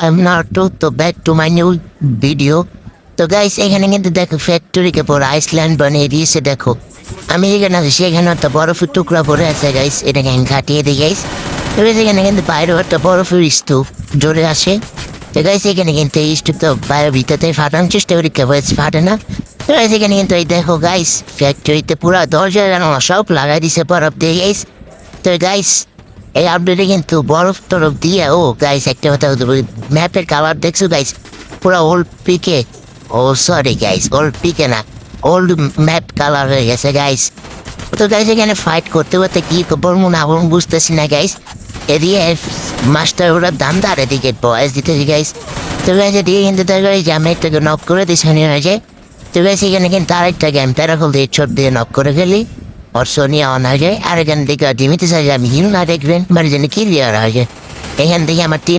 I'm Naruto, তো back to my new video. তো guys এখানে কিন্তু দেখো ফ্যাক্টরিকে পুরো আইসল্যান্ড বানিয়ে দিয়েছে দেখো। আমি যেখানে আছি সেখানে একটা বরফের টুকরা পড়ে আছে গাইস, এটাকে আমি কাটিয়ে দিই গাইস। তবে সেখানে কিন্তু বাইরেও একটা বরফের স্তূপ জোরে আসে। তো গাইস এখানে কিন্তু এই স্তূপ তো বাইরের ভিতরতে ফাটানোর চেষ্টা করি, কেবল ফাটে না। তো গাইস এখানে কিন্তু এই দেখো গাইস ফ্যাক্টরিতে পুরো দরজা জানালা সব লাগাই দিছে বরফ দিয়ে গাইস। তো গাইস এই আপডেটে কিন্তু বরফ টরফ দিয়ে গাইস একটা কথা ম্যাপের কালার দেখছো গাইস পুরো ওল্ড পিকে, সরি গাইস ওল্ড পিকে না, ওল্ড ম্যাপ কালার হয়ে গেছে গাইস। তো গাইস এখানে ফাইট করতে করতে কি বলবো না বলবো বুঝতেছি না গাইস। এদিকে মাস্টার ওরা দাম দাঁড় এদিকে বয়স দিতেছি গাইস। তো গাইস এদিকে কিন্তু তার গাইস আমি একটাকে নক করে দিই শনি হয়েছে। তো গাইস এখানে কিন্তু আরেকটা গেম তারা খুলতে ছোট দিয়ে নক করে ফেলি और सोनिया ऑन आ जाए আর এখান থেকে ডিমিতে চাই আমি হিল না দেখবেন মানে যেন ক্লিয়ার হয়ে যায়। এখান থেকে আমার